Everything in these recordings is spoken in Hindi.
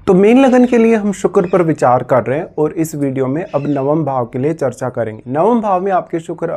तो मीन लगन के लिए हम शुक्र पर विचार कर रहे हैं और इस वीडियो में अब नवम भाव के लिए चर्चा करेंगे। नवम भाव में आपके शुक्र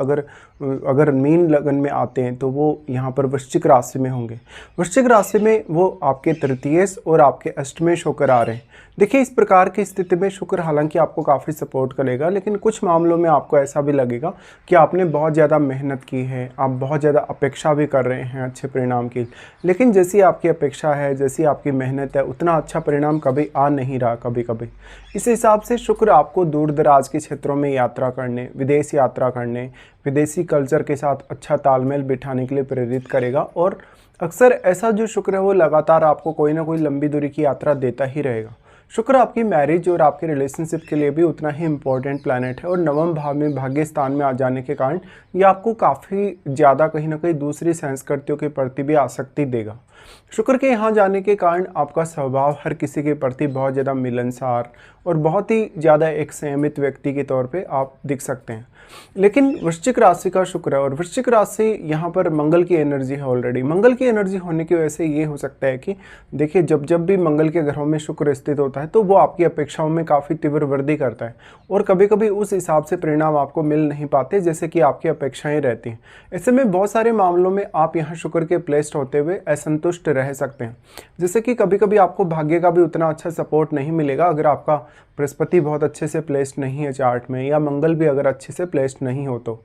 अगर मीन लगन में आते हैं तो वो यहाँ पर वृश्चिक राशि में होंगे। वृश्चिक राशि में वो आपके तृतीयेश और आपके अष्टमेश होकर आ रहे हैं। देखिए, इस प्रकार की स्थिति में शुक्र हालांकि आपको काफ़ी सपोर्ट करेगा, लेकिन कुछ मामलों में आपको ऐसा भी लगेगा कि आपने बहुत ज़्यादा मेहनत की है, आप बहुत ज़्यादा अपेक्षा भी कर रहे हैं अच्छे परिणाम की, लेकिन जैसी आपकी अपेक्षा है, जैसी आपकी मेहनत है, उतना अच्छा परिणाम कभी आ नहीं रहा कभी कभी। इस हिसाब से शुक्र आपको दूर दराज के क्षेत्रों में यात्रा करने, विदेश यात्रा करने, विदेशी कल्चर के साथ अच्छा तालमेल बिठाने के लिए प्रेरित करेगा। और अक्सर ऐसा जो शुक्र है वो लगातार आपको कोई ना कोई लंबी दूरी की यात्रा देता ही रहेगा। शुक्र आपकी मैरिज और आपके रिलेशनशिप के लिए भी उतना ही इम्पोर्टेंट प्लैनेट है और नवम भाव में भाग्य स्थान में आ जाने के कारण ये आपको काफ़ी ज़्यादा कहीं ना कहीं दूसरी संस्कृतियों के प्रति भी आसक्ति देगा। शुक्र के यहाँ जाने के कारण आपका स्वभाव हर किसी के प्रति बहुत ज़्यादा मिलनसार और बहुत ही ज़्यादा एक संयमित व्यक्ति के तौर पे आप दिख सकते हैं। लेकिन वृश्चिक राशि का शुक्र है और वृश्चिक राशि यहाँ पर मंगल की एनर्जी है। ऑलरेडी मंगल की एनर्जी होने की वजह से ये हो सकता है कि देखिए, जब भी मंगल के घरों में शुक्र स्थित होता है तो वो आपकी अपेक्षाओं में काफ़ी तीव्र वृद्धि करता है और कभी कभी उस हिसाब से परिणाम आपको मिल नहीं पाते जैसे कि आपकी अपेक्षाएं रहती हैं। ऐसे में बहुत सारे मामलों में आप यहाँ शुक्र के प्लेस्ड होते हुए असंतुष्ट रह सकते हैं। जैसे कि कभी कभी आपको भाग्य का भी उतना अच्छा सपोर्ट नहीं मिलेगा अगर आपका बृहस्पति बहुत अच्छे से प्लेस्ड नहीं है चार्ट में, या मंगल भी अगर अच्छे से प्लेस्ड नहीं हो तो।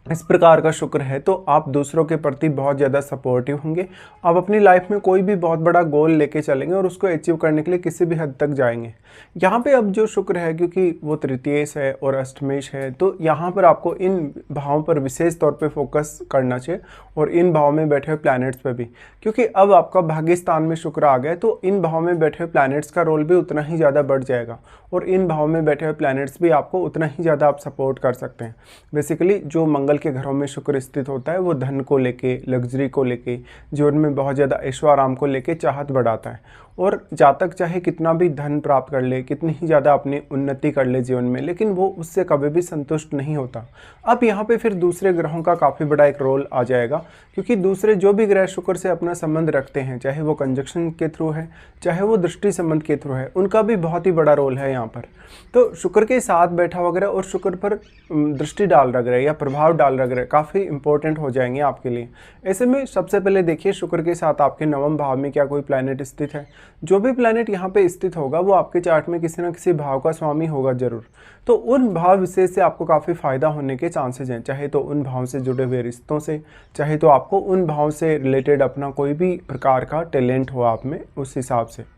इस प्रकार का शुक्र है तो आप दूसरों के प्रति बहुत ज़्यादा सपोर्टिव होंगे। आप अपनी लाइफ में कोई भी बहुत बड़ा गोल लेके चलेंगे और उसको अचीव करने के लिए किसी भी हद तक जाएंगे। यहाँ पे अब जो शुक्र है, क्योंकि वो तृतीयेश है और अष्टमेश है, तो यहाँ पर आपको इन भावों पर विशेष तौर पे फोकस करना चाहिए और इन भावों में बैठे हुए प्लैनेट्स पे भी, क्योंकि अब आपका भाग्य स्थान में शुक्र आ गया तो इन भावों में बैठे हुए प्लैनेट्स का रोल भी उतना ही ज़्यादा बढ़ जाएगा और इन भावों में बैठे हुए प्लैनेट्स भी आपको उतना ही ज़्यादा आप सपोर्ट कर सकते हैं। बेसिकली जो मंगल के घरों में शुक्र स्थित होता है वो धन को लेके, लग्जरी को लेके, जीवन में बहुत ज़्यादा ऐशो आराम को लेके चाहत बढ़ाता है। और जातक चाहे कितना भी धन प्राप्त कर ले, कितनी ही ज़्यादा अपनी उन्नति कर ले जीवन में, लेकिन वो उससे कभी भी संतुष्ट नहीं होता। अब यहाँ पे फिर दूसरे ग्रहों का काफ़ी बड़ा एक रोल आ जाएगा, क्योंकि दूसरे जो भी ग्रह शुक्र से अपना संबंध रखते हैं, चाहे वो कंजक्शन के थ्रू है, चाहे वो दृष्टि संबंध के थ्रू है, उनका भी बहुत ही बड़ा रोल है यहाँ पर। तो शुक्र के साथ बैठा वगैरह और शुक्र पर दृष्टि डाल रख रहे या प्रभाव डाल रख रहे काफ़ी इंपॉर्टेंट हो जाएंगे आपके लिए। ऐसे में सबसे पहले देखिए, शुक्र के साथ आपके नवम भाव में क्या कोई प्लैनेट स्थित है। जो भी प्लैनेट यहाँ पे स्थित होगा वो आपके चार्ट में किसी न किसी भाव का स्वामी होगा जरूर। तो उन भाव विशेष से आपको काफ़ी फायदा होने के चांसेस हैं, चाहे तो उन भाव से जुड़े हुए रिश्तों से, चाहे तो आपको उन भाव से रिलेटेड अपना कोई भी प्रकार का टैलेंट हो आप में, उस हिसाब से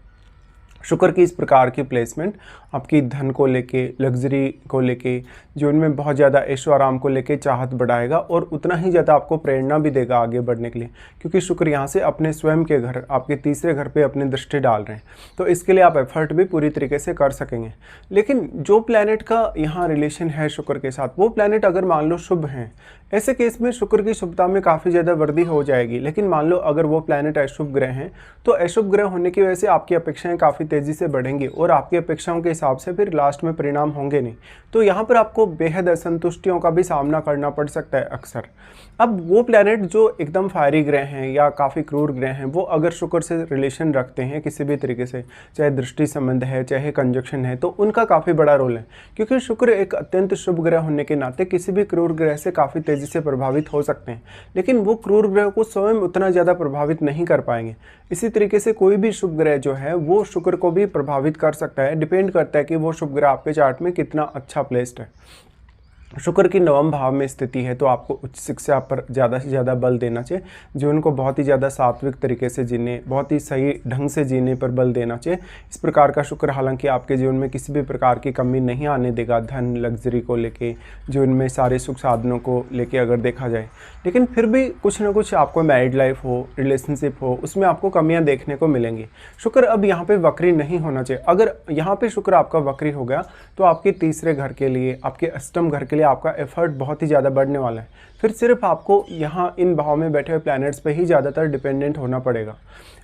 शुक्र की इस प्रकार की प्लेसमेंट आपकी धन को लेके, लग्जरी को लेके, जीवन में बहुत ज़्यादा ऐशो आराम को लेके चाहत बढ़ाएगा और उतना ही ज़्यादा आपको प्रेरणा भी देगा आगे बढ़ने के लिए, क्योंकि शुक्र यहाँ से अपने स्वयं के घर, आपके तीसरे घर पे अपनी दृष्टि डाल रहे हैं। तो इसके लिए आप एफर्ट भी पूरी तरीके से कर सकेंगे। लेकिन जो प्लैनेट का यहाँ रिलेशन है शुक्र के साथ, वो प्लैनेट अगर मान लो शुभ हैं, ऐसे केस में शुक्र की शुभता में काफ़ी ज़्यादा वृद्धि हो जाएगी। लेकिन मान लो अगर वो प्लैनेट अशुभ ग्रह हैं, तो अशुभ ग्रह होने की वजह से आपकी अपेक्षाएं काफ़ी तेज़ी से बढ़ेंगी और आपकी अपेक्षाओं के हिसाब से फिर लास्ट में परिणाम होंगे नहीं। तो यहाँ पर आपको बेहद असंतुष्टियों का भी सामना करना पड़ सकता है अक्सर। अब वो प्लैनेट जो एकदम फायरी ग्रह हैं या काफ़ी क्रूर ग्रह हैं, वो अगर शुक्र से रिलेशन रखते हैं किसी भी तरीके से, चाहे दृष्टि संबंध है, चाहे कंजक्शन है, तो उनका काफ़ी बड़ा रोल है, क्योंकि शुक्र एक अत्यंत शुभ ग्रह होने के नाते किसी भी क्रूर ग्रह से काफ़ी तेज़ी से प्रभावित हो सकते हैं, लेकिन वो क्रूर ग्रह को स्वयं उतना ज़्यादा प्रभावित नहीं कर पाएंगे। इसी तरीके से कोई भी शुभ ग्रह जो है वो शुक्र को भी प्रभावित कर सकता है। डिपेंड करता है कि वो शुभ ग्रह आपके चार्ट में कितना अच्छा प्लेस्ड है। शुक्र की नवम भाव में स्थिति है तो आपको उच्च शिक्षा पर ज़्यादा से ज़्यादा बल देना चाहिए, जीवन को बहुत ही ज़्यादा सात्विक तरीके से जीने, बहुत ही सही ढंग से जीने पर बल देना चाहिए। इस प्रकार का शुक्र हालांकि आपके जीवन में किसी भी प्रकार की कमी नहीं आने देगा, धन लग्जरी को लेके, जीवन में सारे सुख साधनों को लेके अगर देखा जाए। लेकिन फिर भी कुछ ना कुछ आपको मैरिड लाइफ हो, रिलेशनशिप हो, उसमें आपको कमियाँ देखने को मिलेंगी। शुक्र अब यहाँ पर वक्री नहीं होना चाहिए। अगर यहाँ पर शुक्र आपका वक्री हो गया तो आपके तीसरे घर के लिए, आपके अष्टम घर के लिए आपका एफर्ट बहुत ही ज़्यादा बढ़ने वाला है। फिर सिर्फ आपको यहाँ इन भाव में बैठे हुए प्लैनेट्स पे ही ज़्यादातर डिपेंडेंट होना पड़ेगा।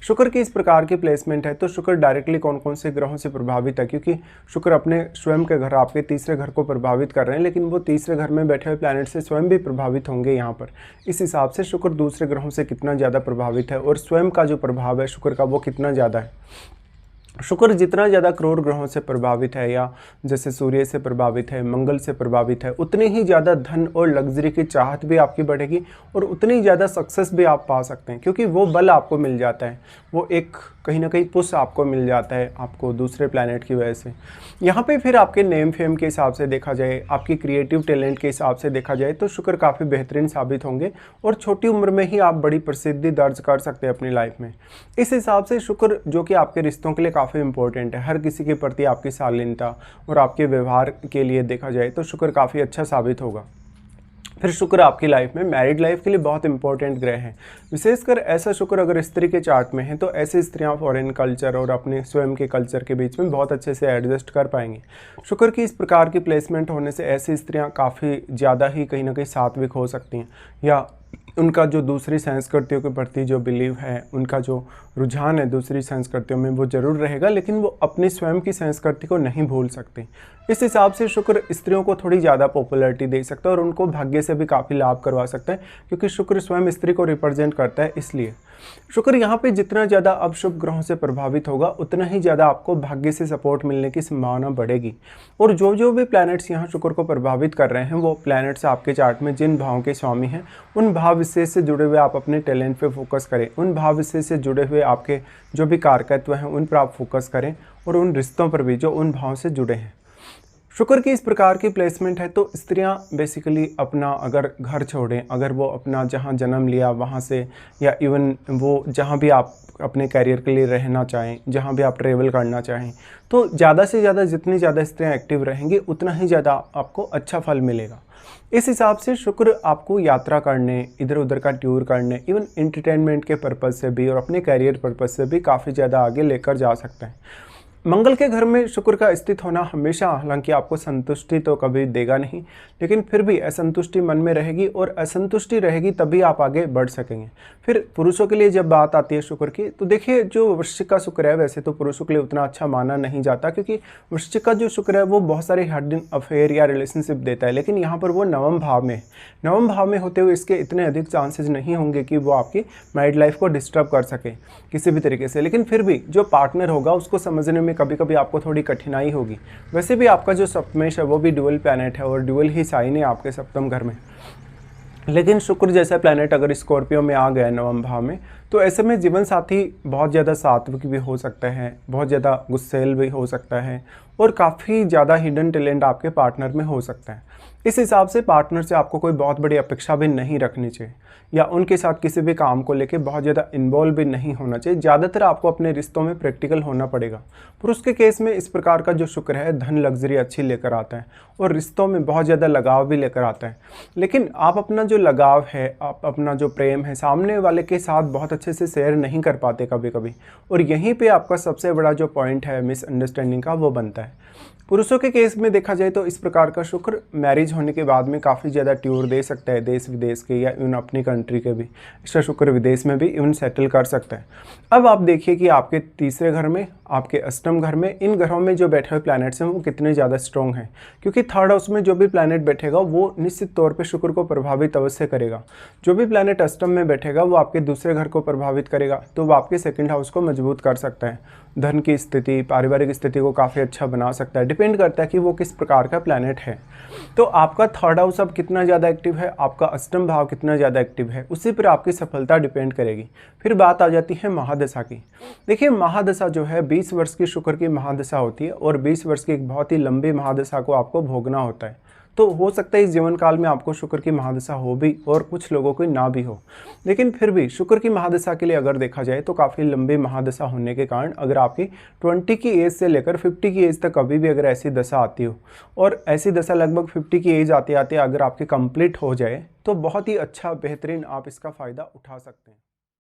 शुक्र की इस प्रकार की प्लेसमेंट है तो शुक्र डायरेक्टली कौन कौन से ग्रहों से प्रभावित है, क्योंकि शुक्र अपने स्वयं के घर, आपके तीसरे घर को प्रभावित कर रहे हैं, लेकिन वो तीसरे घर में बैठे हुए प्लैनेट से स्वयं भी प्रभावित होंगे यहाँ पर। इस हिसाब से शुक्र दूसरे ग्रहों से कितना ज़्यादा प्रभावित है और स्वयं का जो प्रभाव है शुक्र का वो कितना ज़्यादा है। शुक्र जितना ज़्यादा क्रूर ग्रहों से प्रभावित है, या जैसे सूर्य से प्रभावित है, मंगल से प्रभावित है, उतनी ही ज़्यादा धन और लग्जरी की चाहत भी आपकी बढ़ेगी और उतनी ज़्यादा सक्सेस भी आप पा सकते हैं, क्योंकि वो बल आपको मिल जाता है, वो एक कहीं ना कहीं पुश आपको मिल जाता है आपको दूसरे प्लैनेट की वजह से। यहाँ पे फिर आपके नेम फेम के हिसाब से देखा जाए, आपकी क्रिएटिव टैलेंट के हिसाब से देखा जाए तो शुक्र काफ़ी बेहतरीन साबित होंगे और छोटी उम्र में ही आप बड़ी प्रसिद्धि दर्ज कर सकते हैं अपनी लाइफ में। इस हिसाब से शुक्र जो कि आपके रिश्तों के लिए काफ़ी इंपॉर्टेंट है, हर किसी के प्रति आपकी शालीनता और आपके व्यवहार के लिए देखा जाए तो शुक्र काफ़ी अच्छा साबित होगा। फिर शुक्र आपकी लाइफ में मैरिड लाइफ के लिए बहुत इंपॉर्टेंट ग्रह है। विशेषकर ऐसा शुक्र अगर स्त्री के चार्ट में है तो ऐसी स्त्रियां फॉरेन कल्चर और अपने स्वयं के कल्चर के बीच में बहुत अच्छे से एडजस्ट कर पाएंगी। शुक्र की इस प्रकार की प्लेसमेंट होने से ऐसी स्त्रियां काफ़ी ज़्यादा ही कहीं ना कहीं सात्विक हो सकती हैं, या उनका जो दूसरी संस्कृतियों के प्रति जो बिलीव है, उनका जो रुझान है दूसरी संस्कृतियों में वो ज़रूर रहेगा, लेकिन वो अपनी स्वयं की संस्कृति को नहीं भूल सकती। इस हिसाब से शुक्र स्त्रियों को थोड़ी ज़्यादा पॉपुलैरिटी दे सकता है और उनको भाग्य से भी काफ़ी लाभ करवा सकता है, क्योंकि शुक्र स्वयं स्त्री को रिप्रेजेंट करता है। इसलिए शुक्र यहाँ पे जितना ज़्यादा अब शुभ ग्रहों से प्रभावित होगा उतना ही ज़्यादा आपको भाग्य से सपोर्ट मिलने की संभावना बढ़ेगी। और जो जो भी प्लैनेट्स यहाँ शुक्र को प्रभावित कर रहे हैं वो प्लैनेट्स आपके चार्ट में जिन भावों के स्वामी हैं उन भाव विशेष से जुड़े हुए आप अपने टैलेंट पे फोकस करें, उन भाव विशेष से जुड़े हुए आपके जो भी कारकत्व हैं उन पर आप फोकस करें और उन रिश्तों पर भी जो उन भाव से जुड़े हैं। शुक्र की इस प्रकार की प्लेसमेंट है तो स्त्रियां बेसिकली अपना अगर घर छोड़ें, अगर वो अपना जहां जन्म लिया वहां से, या इवन वो जहां भी आप अपने कैरियर के लिए रहना चाहें, जहां भी आप ट्रेवल करना चाहें, तो ज़्यादा से ज़्यादा जितनी ज़्यादा स्त्रियां एक्टिव रहेंगी उतना ही ज़्यादा आपको अच्छा फल मिलेगा। इस हिसाब से शुक्र आपको यात्रा करने, इधर उधर का टूर करने, इवन एंटरटेनमेंट के पर्पज़ से भी और अपने कैरियर पर्पज़ से भी काफ़ी ज़्यादा आगे लेकर जा सकते हैं। मंगल के घर में शुक्र का स्थित होना हमेशा हालांकि आपको संतुष्टि तो कभी देगा नहीं, लेकिन फिर भी असंतुष्टि मन में रहेगी और असंतुष्टि रहेगी तभी आप आगे बढ़ सकेंगे। फिर पुरुषों के लिए जब बात आती है शुक्र की, तो देखिए जो वृश्चिक का शुक्र है वैसे तो पुरुषों के लिए उतना अच्छा माना नहीं जाता, क्योंकि वृश्चिक का जो शुक्र है वो बहुत सारे हिडन अफेयर या रिलेशनशिप देता है, लेकिन यहाँ पर वो नवम भाव में है। नवम भाव में होते हुए इसके इतने अधिक चांसेस नहीं होंगे कि वो आपकी मैरिड लाइफ को डिस्टर्ब कर सके किसी भी तरीके से, लेकिन फिर भी जो पार्टनर होगा उसको समझने में कभी कभी आपको थोड़ी कठिनाई होगी। वैसे भी आपका जो सप्तमेश है वो भी ड्यूअल प्लैनेट है और ड्यूअल ही साइन है आपके सप्तम घर में, लेकिन शुक्र जैसा प्लैनेट अगर स्कॉर्पियो में आ गया नवम भाव में तो ऐसे में जीवन साथी बहुत ज़्यादा सात्विक भी हो सकता है, बहुत ज़्यादा गुस्सैल भी हो सकता है और काफ़ी ज़्यादा हिडन टैलेंट आपके पार्टनर में हो सकता है। इस हिसाब से पार्टनर से आपको कोई बहुत बड़ी अपेक्षा भी नहीं रखनी चाहिए, या उनके साथ किसी भी काम को लेके बहुत ज़्यादा इन्वॉल्व भी नहीं होना चाहिए। ज़्यादातर आपको अपने रिश्तों में प्रैक्टिकल होना पड़ेगा। पुरुष के केस में इस प्रकार का जो शुक्र है धन लग्जरी अच्छी लेकर आता है और रिश्तों में बहुत ज़्यादा लगाव भी लेकर आता है, लेकिन आप अपना जो लगाव है, आप अपना जो प्रेम है सामने वाले के साथ बहुत अच्छे से शेयर नहीं कर पाते कभी कभी, और यहीं पे आपका सबसे बड़ा जो पॉइंट है मिसअंडरस्टैंडिंग का वो बनता है। पुरुषों के केस में देखा जाए तो इस प्रकार का शुक्र मैरिज होने के बाद में काफ़ी ज़्यादा टूर दे सकता है, देश विदेश के या इवन अपनी कंट्री के भी। इसका शुक्र विदेश में भी इवन सेटल कर सकता है। अब आप देखिए कि आपके तीसरे घर में, आपके अष्टम घर में, इन घरों में जो बैठे हुए प्लैनेट्स हैं वो कितने ज़्यादा स्ट्रॉन्ग हैं, क्योंकि थर्ड हाउस में जो भी प्लैनेट बैठेगा वो निश्चित तौर पर शुक्र को प्रभावित अवश्य करेगा। जो भी प्लैनेट अष्टम में बैठेगा वो आपके दूसरे घर को प्रभावित करेगा, तो वो आपके सेकेंड हाउस को मजबूत कर सकता है, धन की स्थिति, पारिवारिक स्थिति को काफ़ी अच्छा बना सकता है। डिपेंड करता है कि वो किस प्रकार का प्लैनेट है। तो आपका थर्ड हाउस अब कितना ज़्यादा एक्टिव है, आपका अष्टम भाव कितना ज़्यादा एक्टिव है, उसी पर आपकी सफलता डिपेंड करेगी। फिर बात आ जाती है महादशा की। देखिए महादशा जो है 20 वर्ष की शुक्र की महादशा होती है और 20 वर्ष की एक बहुत ही लंबी महादशा को आपको भोगना होता है। तो हो सकता है इस जीवन काल में आपको शुक्र की महादशा हो भी और कुछ लोगों को ना भी हो, लेकिन फिर भी शुक्र की महादशा के लिए अगर देखा जाए तो काफ़ी लंबी महादशा होने के कारण अगर आपकी 20 की एज से लेकर 50 की एज तक कभी भी अगर ऐसी दशा आती हो, और ऐसी दशा लगभग 50 की एज आते आते अगर आपकी कंप्लीट हो जाए तो बहुत ही अच्छा बेहतरीन आप इसका फ़ायदा उठा सकते हैं।